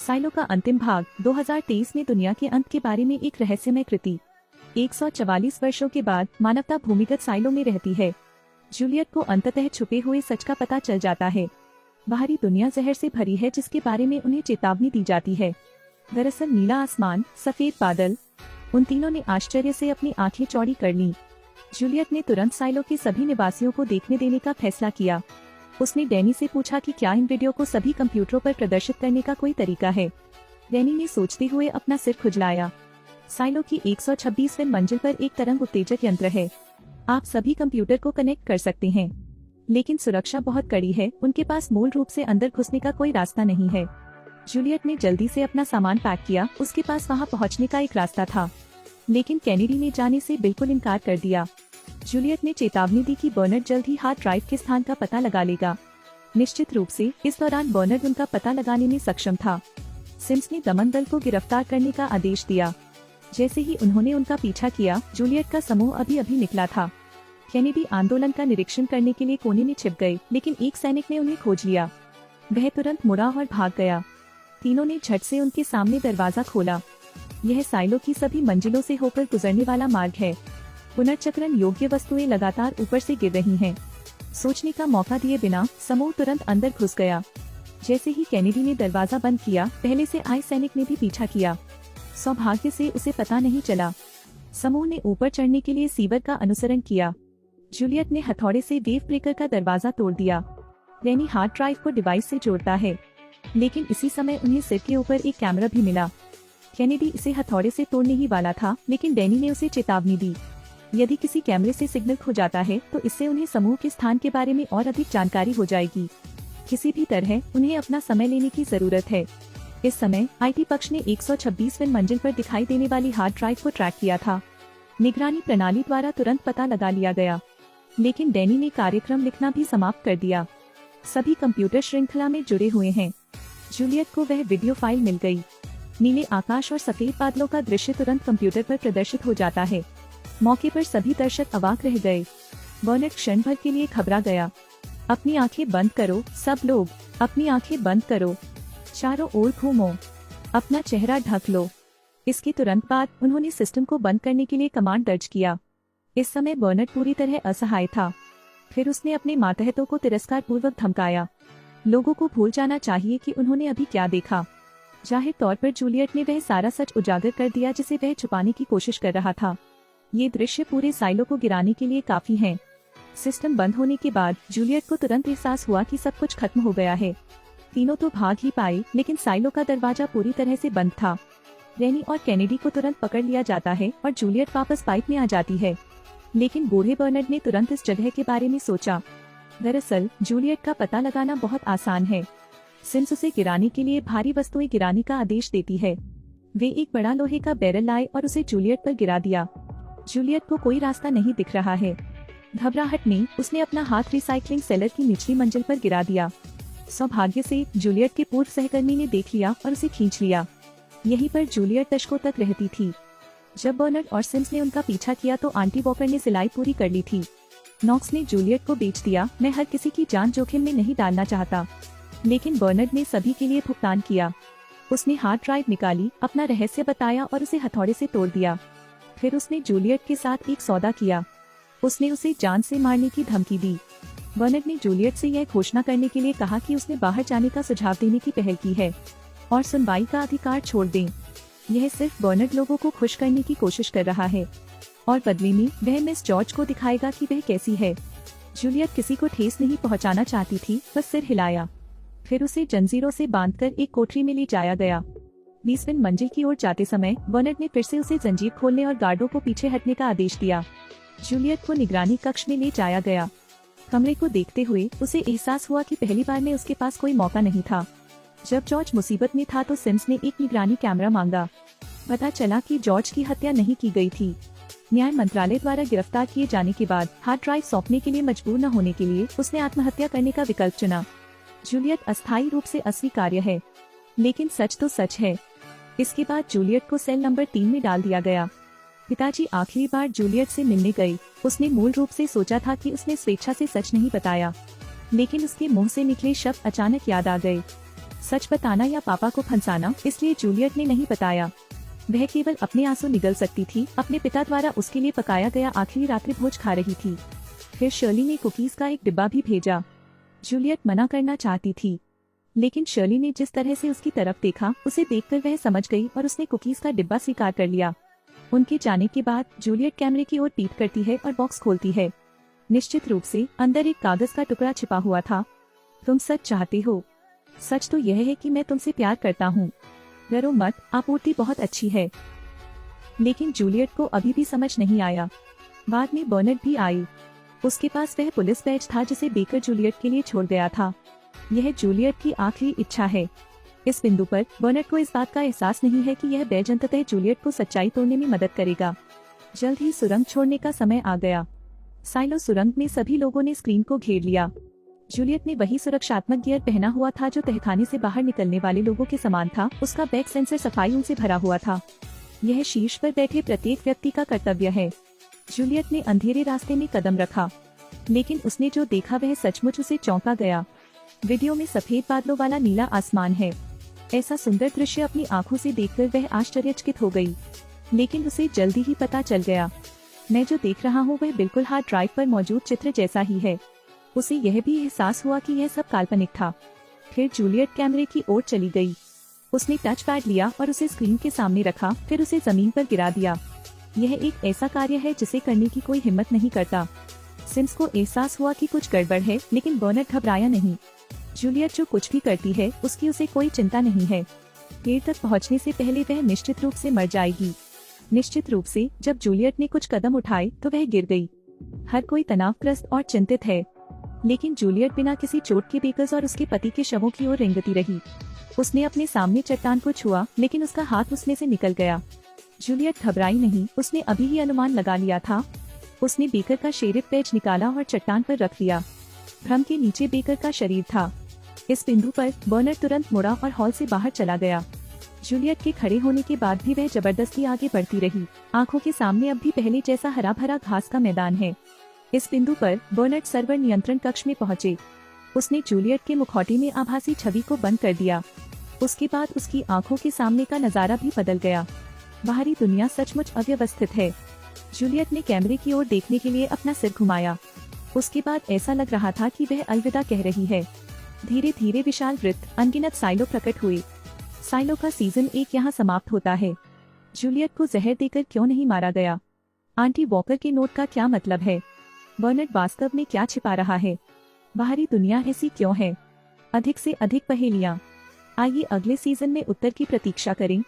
Silo का अंतिम भाग 2023 में दुनिया के अंत के बारे में एक रहस्यमय कृति। 144 वर्षों के बाद मानवता भूमिगत साइलो में रहती है। जूलियट को अंततः छुपे हुए सच का पता चल जाता है। बाहरी दुनिया जहर से भरी है जिसके बारे में उन्हें चेतावनी दी जाती है। दरअसल नीला आसमान, सफेद बादल, उन तीनों ने आश्चर्य से अपनी आंखें चौड़ी कर लीं। जूलियट ने तुरंत साइलो के सभी निवासियों को देखने देने का फैसला किया। उसने डैनी से पूछा कि क्या इन वीडियो को सभी कंप्यूटरों पर प्रदर्शित करने का कोई तरीका है। डैनी ने सोचते हुए अपना सिर खुजलाया। साइलो की 126वें मंजिल पर एक तरंग उत्तेजक यंत्र है। आप सभी कंप्यूटर को कनेक्ट कर सकते हैं, लेकिन सुरक्षा बहुत कड़ी है। उनके पास मूल रूप से अंदर घुसने का कोई रास्ता नहीं है। जूलियट ने जल्दी से अपना सामान पैक किया। उसके पास वहां पहुंचने का एक रास्ता था, लेकिन कैनेडी ने जाने से बिल्कुल इनकार कर दिया। जूलियट ने चेतावनी दी कि बर्नर्ड जल्द ही हार्ड ड्राइव के स्थान का पता लगा लेगा। निश्चित रूप से इस दौरान बर्नर्ड उनका पता लगाने में सक्षम था। सिम्स ने दमन दल को गिरफ्तार करने का आदेश दिया। जैसे ही उन्होंने उनका पीछा किया, जूलियट का समूह अभी अभी निकला था। कैनेडी आंदोलन का निरीक्षण करने के लिए कोने में छिप गए, लेकिन एक सैनिक ने उन्हें खोज लिया। वह तुरंत मुड़ा और भाग गया। तीनों ने झट से उनके सामने दरवाजा खोला। यह साइलो की सभी मंजिलों से होकर गुजरने वाला मार्ग है। पुनर्चक्रण योग्य वस्तुएं लगातार ऊपर से गिर रही हैं। सोचने का मौका दिए बिना समूह तुरंत अंदर घुस गया। जैसे ही कैनेडी ने दरवाजा बंद किया, पहले से आए सैनिक ने भी पीछा किया। सौभाग्य से उसे पता नहीं चला। समूह ने ऊपर चढ़ने के लिए सीवर का अनुसरण किया। जूलियट ने हथौड़े से वेव ब्रेकर का दरवाजा तोड़ दिया। डैनी हार्ड ड्राइव को डिवाइस से जोड़ता है, लेकिन इसी समय उन्हें सिर के ऊपर एक कैमरा भी मिला। कैनेडी इसे हथौड़े से तोड़ने ही वाला था, लेकिन डैनी ने उसे चेतावनी दी। यदि किसी कैमरे से सिग्नल खो जाता है तो इससे उन्हें समूह के स्थान के बारे में और अधिक जानकारी हो जाएगी। किसी भी तरह उन्हें अपना समय लेने की जरूरत है। इस समय आईटी पक्ष ने 126वें मंजिल पर दिखाई देने वाली हार्ड ड्राइव को ट्रैक किया था। निगरानी प्रणाली द्वारा तुरंत पता लगा लिया गया, लेकिन डैनी ने कार्यक्रम लिखना भी समाप्त कर दिया। सभी कंप्यूटर श्रृंखला में जुड़े हुए हैं। जूलियट को वह वीडियो फाइल मिल गई। नीले आकाश और सफेद बादलों का दृश्य तुरंत कंप्यूटर पर प्रदर्शित हो जाता है। मौके पर सभी दर्शक अवाक रह गए। बर्नर्ड क्षण भर के लिए घबरा गया। अपनी आंखें बंद करो सब लोग, अपनी आंखें बंद करो, चारों ओर घूमो, अपना चेहरा ढक लो। इसके तुरंत बाद उन्होंने सिस्टम को बंद करने के लिए कमांड दर्ज किया। इस समय बर्नर्ड पूरी तरह असहाय था। फिर उसने अपने मातहतों को तिरस्कार पूर्वक धमकाया। लोगों को भूल जाना चाहिए कि उन्होंने अभी क्या देखा। जाहिर तौर पर जूलियट ने वह सारा सच उजागर कर दिया जिसे वह छुपाने की कोशिश कर रहा था। ये दृश्य पूरे साइलो को गिराने के लिए काफी है। सिस्टम बंद होने के बाद जूलियट को तुरंत एहसास हुआ कि सब कुछ खत्म हो गया है। तीनों तो भाग ही पाए, लेकिन साइलो का दरवाजा पूरी तरह से बंद था। डैनी और कैनेडी को तुरंत पकड़ लिया जाता है और जूलियट वापस पाइप में आ जाती है। लेकिन बूढ़े बर्नर्ड ने तुरंत इस जगह के बारे में सोचा। दरअसल जूलियट का पता लगाना बहुत आसान है। सिम्स उसे गिराने के लिए भारी वस्तुएं गिराने का आदेश देती है। वे एक बड़ा लोहे का बैरल लाए और उसे जूलियट पर गिरा दिया। जूलियट को कोई रास्ता नहीं दिख रहा है। घबराहट में उसने अपना हाथ रिसाइकलिंग सेलर की निचली मंजिल पर गिरा दिया। सौभाग्य से जूलियट के पूर्व सहकर्मी ने देख लिया और उसे खींच लिया। यहीं पर जूलियट दशकों तक रहती थी। जब बर्नर्ड और सिम्स ने उनका पीछा किया तो आंटी वॉकर ने सिलाई पूरी कर ली थी। नॉक्स ने जूलियट को बेच दिया। मैं हर किसी की जान जोखिम में नहीं डालना चाहता, लेकिन बर्नर्ड ने सभी के लिए भुगतान किया। उसने हार्ड ड्राइव निकाली, अपना रहस्य बताया और उसे हथौड़े से तोड़ दिया। फिर उसने जूलियट के साथ एक सौदा किया। उसने उसे जान से मारने की धमकी दी। बर्नर्ड ने जूलियट से यह घोषणा करने के लिए कहा कि उसने बाहर जाने का सुझाव देने की पहल की है और सुनवाई का अधिकार छोड़ दें। यह सिर्फ बर्नर्ड लोगों को खुश करने की कोशिश कर रहा है और बदले में वह मिस जॉर्ज को दिखाएगा कि वह कैसी है। जूलियट किसी को ठेस नहीं पहुंचाना चाहती थी, बस सिर हिलाया। फिर उसे जंजीरों से बांधकर एक कोठरी में ले जाया गया। 20वें मंजिल की ओर जाते समय बर्नर्ड ने फिर से उसे जंजीर खोलने और गार्डों को पीछे हटने का आदेश दिया। जूलियट को निगरानी कक्ष में ले जाया गया। कमरे को देखते हुए उसे एहसास हुआ कि पहली बार में उसके पास कोई मौका नहीं था। जब जॉर्ज मुसीबत में था तो सिम्स ने एक निगरानी कैमरा मांगा। पता चला कि जॉर्ज की हत्या नहीं की गई थी। न्याय मंत्रालय द्वारा गिरफ्तार किए जाने के बाद हार्ड ड्राइव सौंपने के लिए मजबूर न होने के लिए उसने आत्महत्या करने का विकल्प चुना। जूलियट अस्थायी रूप से अस्वीकार्य है, लेकिन सच तो सच है। इसके बाद जूलियट को सेल नंबर 3 में डाल दिया गया। पिताजी आखिरी बार जूलियट से मिलने गए। उसने मूल रूप से सोचा था कि उसने स्वेच्छा से सच नहीं बताया, लेकिन उसके मुंह से निकले शब्द अचानक याद आ गए। सच बताना या पापा को फंसाना, इसलिए जूलियट ने नहीं बताया। वह केवल अपने आंसू निगल सकती थी। अपने पिता द्वारा उसके लिए पकाया गया आखिरी रात्रि भोज खा रही थी। फिर शर्ली ने कुकीज का एक डिब्बा भी भेजा। जूलियट मना करना चाहती थी, लेकिन शर्ली ने जिस तरह से उसकी तरफ देखा, उसे देखकर वह समझ गई और उसने कुकीज का डिब्बा स्वीकार कर लिया। उनके जाने के बाद जूलियट कैमरे की ओर पीठ करती है और बॉक्स खोलती है। निश्चित रूप से अंदर एक कागज का टुकड़ा छिपा हुआ था। तुम सच चाहते हो? सच तो यह है कि मैं तुमसे प्यार करता हूँ। डरो मत, आपूर्ति बहुत अच्छी है। लेकिन जूलियट को अभी भी समझ नहीं आया। बाद में बर्नार्ड भी आई। उसके पास वह पुलिस बैज था जिसे बेकर जूलियट के लिए छोड़ गया था। यह जूलियट की आखिरी इच्छा है। इस बिंदु पर बर्नार्ड को इस बात का एहसास नहीं है कि यह बैज अंततः जूलियट को सच्चाई तोड़ने में मदद करेगा। जल्द ही सुरंग छोड़ने का समय आ गया। साइलो सुरंग में सभी लोगों ने स्क्रीन को घेर लिया। जूलियट ने वही सुरक्षात्मक गियर पहना हुआ था जो तहखाने से बाहर निकलने वाले लोगों के समान था। उसका बैक सेंसर सफाइयों से भरा हुआ था। यह शीर्ष पर बैठे प्रत्येक व्यक्ति का कर्तव्य है। जूलियट ने अंधेरे रास्ते में कदम रखा, लेकिन उसने जो देखा वह सचमुच उसे चौंका गया। वीडियो में सफेद बादलों वाला नीला आसमान है। ऐसा सुंदर दृश्य अपनी आंखों से देखकर वह आश्चर्यचकित हो गई। लेकिन उसे जल्दी ही पता चल गया, मैं जो देख रहा हूँ वह बिल्कुल हार्ड ड्राइव पर मौजूद चित्र जैसा ही है। उसे यह भी एहसास हुआ कि यह सब काल्पनिक था। फिर जूलियट कैमरे की ओर चली गई। उसने टच पैड लिया और उसे स्क्रीन के सामने रखा, फिर उसे जमीन पर गिरा दिया। यह एक ऐसा कार्य है जिसे करने की कोई हिम्मत नहीं करता। सिम्स को एहसास हुआ कि कुछ गड़बड़ है, लेकिन बर्नार्ड घबराया नहीं। जूलियट जो कुछ भी करती है उसकी उसे कोई चिंता नहीं है। पेड़ तक पहुंचने से पहले वह निश्चित रूप से मर जाएगी। निश्चित रूप से जब जूलियट ने कुछ कदम उठाए तो वह गिर गई। हर कोई तनावग्रस्त और चिंतित है, लेकिन जूलियट बिना किसी चोट के बेकर्स और उसके पति के शवों की ओर रेंगती रही। उसने अपने सामने चट्टान को छुआ, लेकिन उसका हाथ उसमें से निकल गया। जूलियट घबराई नहीं, उसने अभी ही अनुमान लगा लिया था। उसने बेकर का शेरिफ बैज निकाला और चट्टान पर रख दिया। भ्रम के नीचे बेकर का शरीर था। इस बिंदु पर बर्नार्ड तुरंत मुड़ा और हॉल से बाहर चला गया। जूलियट के खड़े होने के बाद भी वह जबरदस्ती आगे बढ़ती रही। आंखों के सामने अब भी पहले जैसा हरा भरा घास का मैदान है। इस बिंदु पर बर्नार्ड सर्वर नियंत्रण कक्ष में पहुंचे। उसने जूलियट के मुखौटे में आभासी छवि को बंद कर दिया। उसके बाद उसकी आंखों के सामने का नजारा भी बदल गया। बाहरी दुनिया सचमुच अव्यवस्थित है। जूलियट ने कैमरे की ओर देखने के लिए अपना सिर घुमाया। उसके बाद ऐसा लग रहा था कि वह अलविदा कह रही है। धीरे धीरे विशाल वृत्त, अनगिनत साइलो प्रकट हुए। साइलो का सीजन 1 यहाँ समाप्त होता है। जूलियट को जहर देकर क्यों नहीं मारा गया? आंटी वॉकर के नोट का क्या मतलब है? बर्नार्ड वास्तव में क्या छिपा रहा है? बाहरी दुनिया ऐसी क्यों है? अधिक से अधिक पहेलियाँ। आइए अगले सीजन में उत्तर की प्रतीक्षा करें।